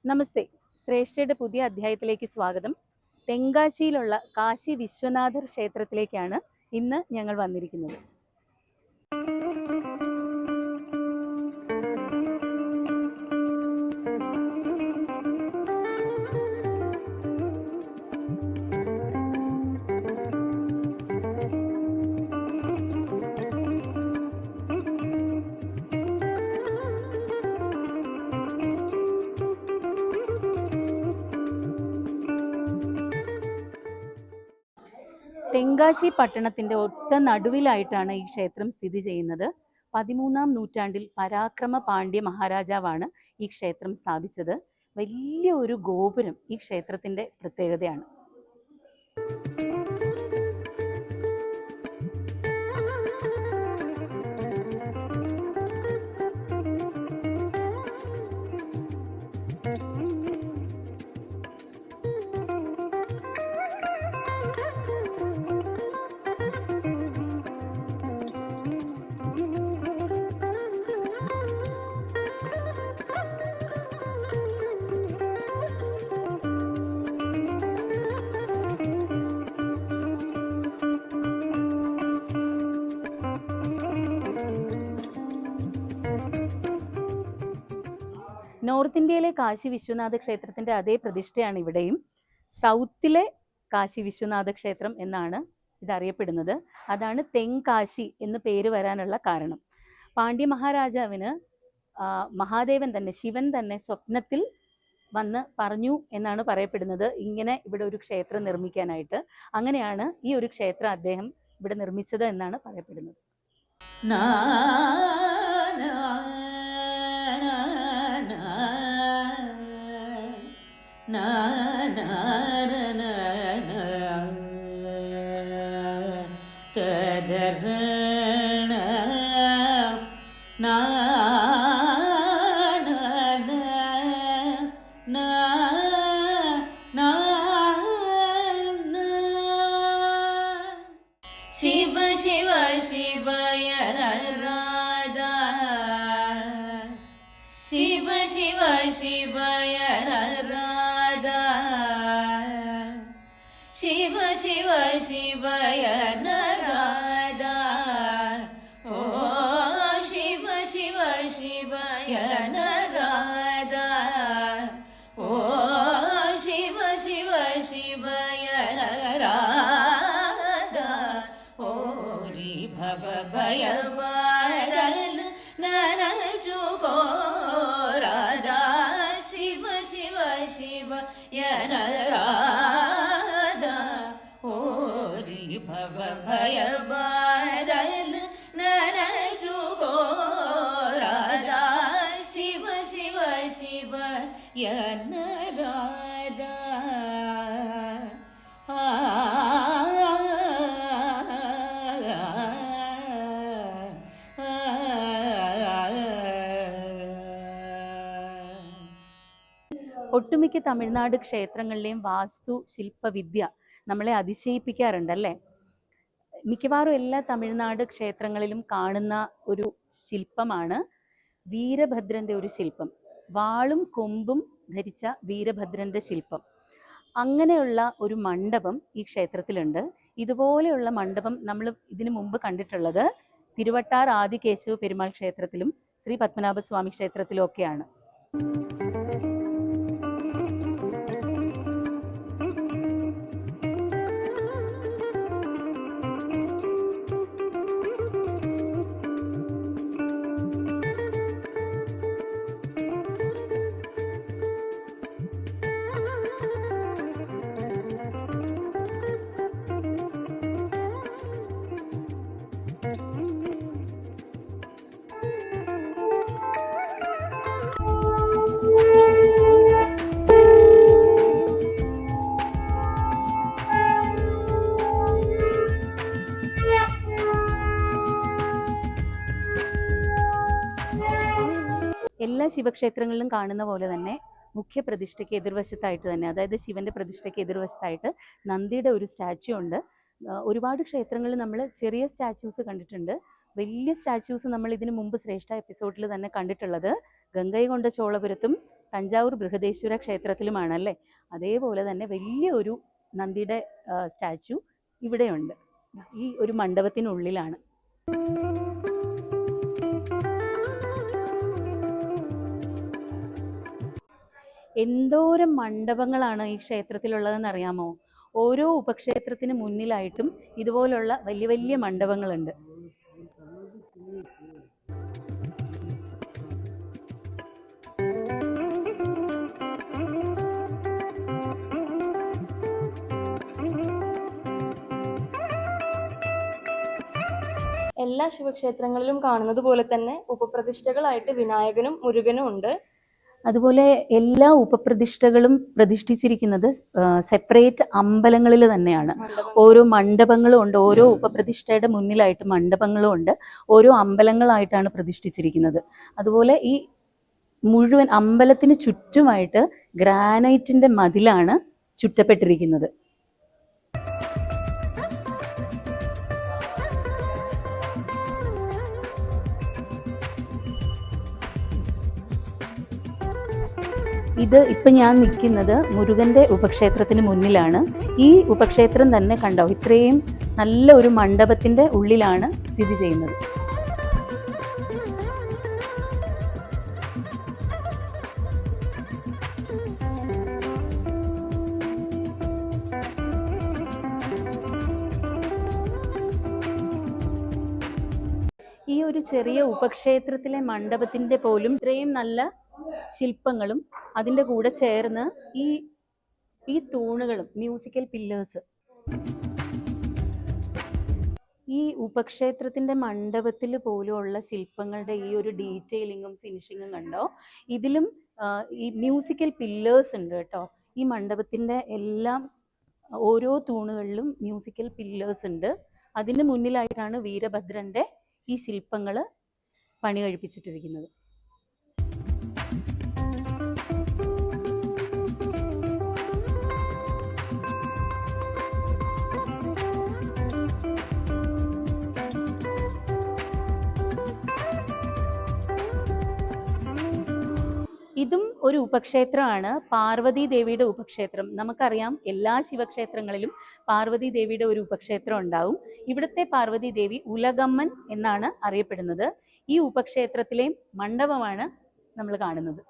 നമസ്തേ. ശ്രേഷ്ഠയുടെ പുതിയ അധ്യായത്തിലേക്ക് സ്വാഗതം. തെങ്കാശിയിലുള്ള കാശി വിശ്വനാഥർ ക്ഷേത്രത്തിലേക്കാണ് ഇന്ന് ഞങ്ങൾ വന്നിരിക്കുന്നത്. തെങ്കാശി പട്ടണത്തിന്റെ ഒത്ത നടുവിലായിട്ടാണ് ഈ ക്ഷേത്രം സ്ഥിതി ചെയ്യുന്നത്. 13-ാം നൂറ്റാണ്ടിൽ പരാക്രമ പാണ്ഡ്യ മഹാരാജാവാണ് ഈ ക്ഷേത്രം സ്ഥാപിച്ചത്. വലിയ ഒരു ഗോപുരം ഈ ക്ഷേത്രത്തിന്റെ പ്രത്യേകതയാണ്. നോർത്ത് ഇന്ത്യയിലെ കാശി വിശ്വനാഥ ക്ഷേത്രത്തിന്റെ അതേ പ്രതിഷ്ഠയാണ് ഇവിടെയും. സൗത്തിലെ കാശി വിശ്വനാഥ ക്ഷേത്രം എന്നാണ് ഇതറിയപ്പെടുന്നത്. അതാണ് തെങ്കാശി എന്ന് പേര് വരാനുള്ള കാരണം. പാണ്ഡ്യ മഹാരാജാവിന് മഹാദേവൻ തന്നെ, ശിവൻ തന്നെ സ്വപ്നത്തിൽ വന്ന് പറഞ്ഞു എന്നാണ് പറയപ്പെടുന്നത്, ഇങ്ങനെ ഇവിടെ ഒരു ക്ഷേത്രം നിർമ്മിക്കാനായിട്ട്. അങ്ങനെയാണ് ഈ ഒരു ക്ഷേത്രം അദ്ദേഹം ഇവിടെ നിർമ്മിച്ചത് എന്നാണ് പറയപ്പെടുന്നത്. ശിവ ശിവ ശിവയ രാധാ, ശിവ ശിവ ശിവയ രാധാ, ശിവ ശിവ ശിവയ രാധാ, ഓ ശിവ ശിവ ശിവയ രാധാ, ഓ ശിവ ശിവ ശിവയ രാധാ, ഭയവാരൽ നനചുകോ രാധാ, ശിവ ശിവ ശിവ രാധാ, ഓരി ഭവ ഭയവാരൽ നനചുകോ രാധാ, ശിവ ശിവ ശിവ രാധാ. ഒട്ടുമിക്ക തമിഴ്നാട് ക്ഷേത്രങ്ങളിലെയും വാസ്തു ശില്പവിദ്യ നമ്മളെ അതിശയിപ്പിക്കാറുണ്ടല്ലേ. മിക്കവാറും എല്ലാ തമിഴ്നാട് ക്ഷേത്രങ്ങളിലും കാണുന്ന ഒരു ശില്പമാണ് വീരഭദ്രന്റെ ഒരു ശില്പം. വാളും കൊമ്പും ധരിച്ച വീരഭദ്രന്റെ ശില്പം. അങ്ങനെയുള്ള ഒരു മണ്ഡപം ഈ ക്ഷേത്രത്തിലുണ്ട്. ഇതുപോലെയുള്ള മണ്ഡപം നമ്മൾ ഇതിനു മുമ്പ് കണ്ടിട്ടുള്ളത് തിരുവട്ടാർ ആദികേശവ പെരുമാൾ ക്ഷേത്രത്തിലും ശ്രീ പത്മനാഭസ്വാമി ക്ഷേത്രത്തിലും ഒക്കെയാണ്. എല്ലാ ശിവക്ഷേത്രങ്ങളിലും കാണുന്ന പോലെ തന്നെ മുഖ്യ പ്രതിഷ്ഠയ്ക്ക് എതിർവശത്തായിട്ട് തന്നെ, അതായത് ശിവന്റെ പ്രതിഷ്ഠയ്ക്ക് എതിർവശത്തായിട്ട് നന്ദിയുടെ ഒരു സ്റ്റാച്യു ഉണ്ട്. ഒരുപാട് ക്ഷേത്രങ്ങളിൽ നമ്മൾ ചെറിയ സ്റ്റാച്യൂസ് കണ്ടിട്ടുണ്ട്. വലിയ സ്റ്റാച്യൂസ് നമ്മൾ ഇതിനു മുമ്പ് ശ്രേഷ്ഠ എപ്പിസോഡിൽ തന്നെ കണ്ടിട്ടുള്ളത് ഗംഗൈകൊണ്ട ചോളപുരത്തും തഞ്ചാവൂർ ബൃഹദേശ്വര ക്ഷേത്രത്തിലുമാണല്ലേ, അതേപോലെ തന്നെ വലിയൊരു നന്ദിയുടെ സ്റ്റാച്ചു ഇവിടെയുണ്ട്. ഈ ഒരു മണ്ഡപത്തിനുള്ളിലാണ്. എന്തോരം മണ്ഡപങ്ങളാണ് ഈ ക്ഷേത്രത്തിലുള്ളതെന്ന് അറിയാമോ? ഓരോ ഉപക്ഷേത്രത്തിന് മുന്നിലായിട്ടും ഇതുപോലുള്ള വലിയ വലിയ മണ്ഡപങ്ങളുണ്ട്. എല്ലാ ശിവക്ഷേത്രങ്ങളിലും കാണുന്നത് പോലെ തന്നെ ഉപപ്രതിഷ്ഠകളായിട്ട് വിനായകനും മുരുകനും ഉണ്ട്. അതുപോലെ എല്ലാ ഉപപ്രതിഷ്ഠകളും പ്രതിഷ്ഠിച്ചിരിക്കുന്നത് സെപ്പറേറ്റ് അമ്പലങ്ങളിൽ തന്നെയാണ്. ഓരോ മണ്ഡപങ്ങളും ഉണ്ട്, ഓരോ ഉപപ്രതിഷ്ഠയുടെ മുന്നിലായിട്ട് മണ്ഡപങ്ങളും ഉണ്ട്, ഓരോ അമ്പലങ്ങളായിട്ടാണ് പ്രതിഷ്ഠിച്ചിരിക്കുന്നത്. അതുപോലെ ഈ മുഴുവൻ അമ്പലത്തിന് ചുറ്റുമായിട്ട് ഗ്രാനൈറ്റിന്റെ മതിലാണ് ചുറ്റപ്പെട്ടിരിക്കുന്നത്. ഇത് ഇപ്പം ഞാൻ നിൽക്കുന്നത് മുരുകൻ്റെ ഉപക്ഷേത്രത്തിന് മുന്നിലാണ്. ഈ ഉപക്ഷേത്രം തന്നെ കണ്ടോ, ഇത്രയും നല്ല ഒരു മണ്ഡപത്തിൻ്റെ ഉള്ളിലാണ് സ്ഥിതി ചെയ്യുന്നത്. ഈ ഒരു ചെറിയ ഉപക്ഷേത്രത്തിലെ മണ്ഡപത്തിൻ്റെ പോലും ഇത്രയും നല്ല ശില്പങ്ങളും അതിൻ്റെ കൂടെ ചേർന്ന് ഈ തൂണുകളും മ്യൂസിക്കൽ പില്ലേഴ്സ്. ഈ ഉപക്ഷേത്രത്തിൻ്റെ മണ്ഡപത്തിൽ പോലുമുള്ള ശില്പങ്ങളുടെ ഈ ഒരു ഡീറ്റെയിലിങ്ങും ഫിനിഷിങ്ങും കണ്ടോ. ഇതിലും ഈ മ്യൂസിക്കൽ പില്ലേഴ്സ് ഉണ്ട് കേട്ടോ. ഈ മണ്ഡപത്തിൻ്റെ എല്ലാം ഓരോ തൂണുകളിലും മ്യൂസിക്കൽ പില്ലേഴ്സ് ഉണ്ട്. അതിന് മുന്നിലായിട്ടാണ് വീരഭദ്രൻ്റെ ഈ ശില്പങ്ങൾ പണി കഴിപ്പിച്ചിട്ടിരിക്കുന്നത്. ഇതും ഒരു ഉപക്ഷേത്രമാണ്, പാർവതി ദേവിയുടെ ഉപക്ഷേത്രം. നമുക്കറിയാം എല്ലാ ശിവക്ഷേത്രങ്ങളിലും പാർവതി ദേവിയുടെ ഒരു ഉപക്ഷേത്രം ഉണ്ടാവും. ഇവിടുത്തെ പാർവതി ദേവി ഉലഗമ്മൻ എന്നാണ് അറിയപ്പെടുന്നത്. ഈ ഉപക്ഷേത്രത്തിലെ മണ്ഡപമാണ് നമ്മൾ കാണുന്നത്.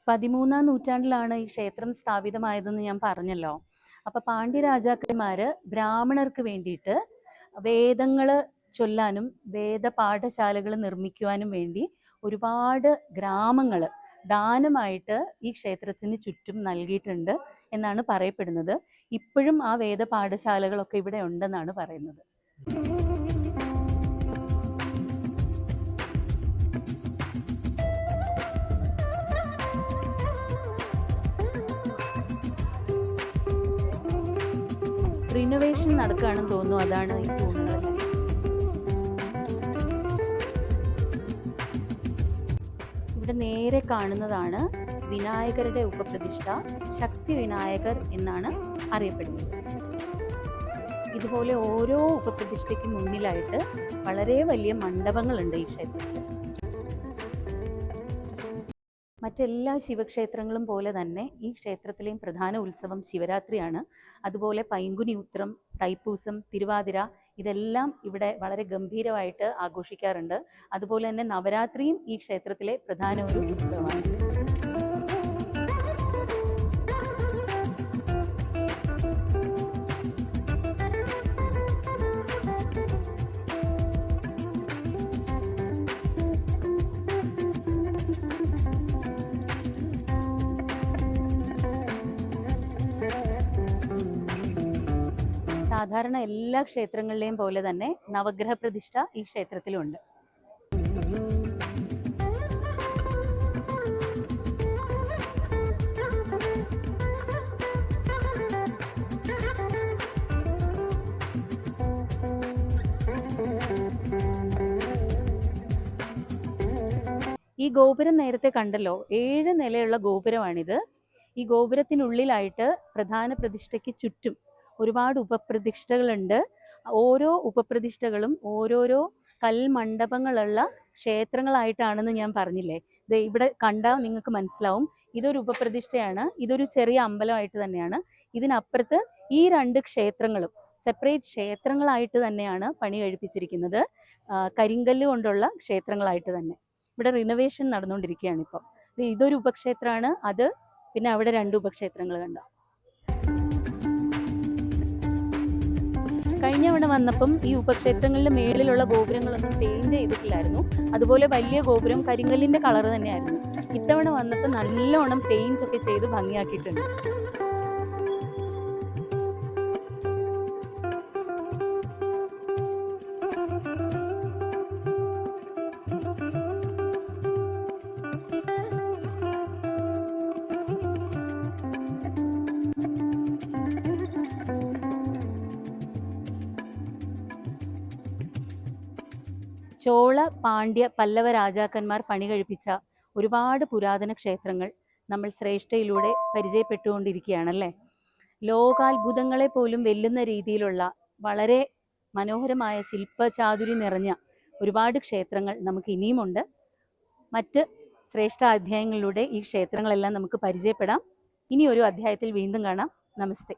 പതിമൂന്നാം നൂറ്റാണ്ടിലാണ് ഈ ക്ഷേത്രം സ്ഥാപിതമായതെന്ന് ഞാൻ പറഞ്ഞല്ലോ. അപ്പം പാണ്ഡ്യരാജാക്കന്മാർ ബ്രാഹ്മണർക്ക് വേണ്ടിയിട്ട് വേദങ്ങൾ ചൊല്ലാനും വേദപാഠശാലകൾ നിർമ്മിക്കുവാനും വേണ്ടി ഒരുപാട് ഗ്രാമങ്ങൾ ദാനമായിട്ട് ഈ ക്ഷേത്രത്തിന് ചുറ്റും നൽകിയിട്ടുണ്ട് എന്നാണ് പറയപ്പെടുന്നത്. ഇപ്പോഴും ആ വേദപാഠശാലകളൊക്കെ ഇവിടെ ഉണ്ടെന്നാണ് പറയുന്നത്. റിനോവേഷൻ നടക്കുകയാണെന്ന് തോന്നുന്നു, അതാണ് ഈ തൂണുകളെല്ലാം. ഇവിടെ നേരെ കാണുന്നതാണ് വിനായകരുടെ ഉപപ്രതിഷ്ഠ. ശക്തി വിനായകർ എന്നാണ് അറിയപ്പെടുന്നത്. ഇതുപോലെ ഓരോ ഉപപ്രതിഷ്ഠയ്ക്ക് മുന്നിലായിട്ട് വളരെ വലിയ മണ്ഡപങ്ങളുണ്ട് ഈ ക്ഷേത്രത്തിൽ. മറ്റെല്ലാ ശിവക്ഷേത്രങ്ങളും പോലെ തന്നെ ഈ ക്ഷേത്രത്തിലെയും പ്രധാന ഉത്സവം ശിവരാത്രിയാണ്. അതുപോലെ പൈങ്കുനി ഉത്രം, തൈപ്പൂസം, തിരുവാതിര ഇതെല്ലാം ഇവിടെ വളരെ ഗംഭീരമായിട്ട് ആഘോഷിക്കാറുണ്ട്. അതുപോലെ തന്നെ നവരാത്രിയും ഈ ക്ഷേത്രത്തിലെ പ്രധാന ഒരു ഉത്സവമാണ്. സാധാരണ എല്ലാ ക്ഷേത്രങ്ങളിലെയും പോലെ തന്നെ നവഗ്രഹ പ്രതിഷ്ഠ ഈ ക്ഷേത്രത്തിലുണ്ട്. ഈ ഗോപുരം നേരത്തെ കണ്ടല്ലോ, 7 നിലയുള്ള ഗോപുരമാണിത്. ഈ ഗോപുരത്തിനുള്ളിലായിട്ട് പ്രധാന പ്രതിഷ്ഠയ്ക്ക് ചുറ്റും ഒരുപാട് ഉപപ്രതിഷ്ഠകളുണ്ട്. ഓരോ ഉപപ്രതിഷ്ഠകളും ഓരോരോ കൽമണ്ഡപങ്ങളുള്ള ക്ഷേത്രങ്ങളായിട്ടാണെന്ന് ഞാൻ പറഞ്ഞില്ലേ. ദേ ഇവിടെ കണ്ടാൽ നിങ്ങൾക്ക് മനസ്സിലാവും, ഇതൊരു ഉപപ്രതിഷ്ഠയാണ്, ഇതൊരു ചെറിയ അമ്പലമായിട്ട് തന്നെയാണ്. ഇതിനപ്പുറത്ത് ഈ 2 ക്ഷേത്രങ്ങളും സെപ്പറേറ്റ് ക്ഷേത്രങ്ങളായിട്ട് തന്നെയാണ് പണി കഴിപ്പിച്ചിരിക്കുന്നത്. കരിങ്കല്ല് കൊണ്ടുള്ള ക്ഷേത്രങ്ങളായിട്ട് തന്നെ. ഇവിടെ റിനോവേഷൻ നടന്നുകൊണ്ടിരിക്കുകയാണ് ഇപ്പം. ഇതൊരു ഉപക്ഷേത്രമാണ്. അത് പിന്നെ അവിടെ 2 ഉപക്ഷേത്രങ്ങൾ കണ്ടോ. കഴിഞ്ഞ തവണ വന്നപ്പം ഈ ഉപക്ഷേത്രങ്ങളുടെ മേളിലുള്ള ഗോപുരങ്ങളൊന്നും പെയിന്റ് ചെയ്തിട്ടില്ലായിരുന്നു. അതുപോലെ വലിയ ഗോപുരം കരിങ്കല്ലിന്റെ കളർ തന്നെയായിരുന്നു. ഇത്തവണ വന്നപ്പോൾ നല്ലോണം പെയിന്റ് ഒക്കെ ചെയ്ത് ഭംഗിയാക്കിയിട്ടുണ്ട്. ചോള, പാണ്ഡ്യ, പല്ലവ രാജാക്കന്മാർ പണി കഴിപ്പിച്ച ഒരുപാട് പുരാതന ക്ഷേത്രങ്ങൾ നമ്മൾ ശ്രേഷ്ഠയിലൂടെ പരിചയപ്പെട്ടുകൊണ്ടിരിക്കുകയാണല്ലേ. ലോകാത്ഭുതങ്ങളെ പോലും വെല്ലുന്ന രീതിയിലുള്ള വളരെ മനോഹരമായ ശില്പചാതുരി നിറഞ്ഞ ഒരുപാട് ക്ഷേത്രങ്ങൾ നമുക്ക് ഇനിയുമുണ്ട്. മറ്റ് ശ്രേഷ്ഠ അധ്യായങ്ങളിലൂടെ ഈ ക്ഷേത്രങ്ങളെല്ലാം നമുക്ക് പരിചയപ്പെടാം. ഇനി ഒരു അധ്യായത്തിൽ വീണ്ടും കാണാം. നമസ്തേ.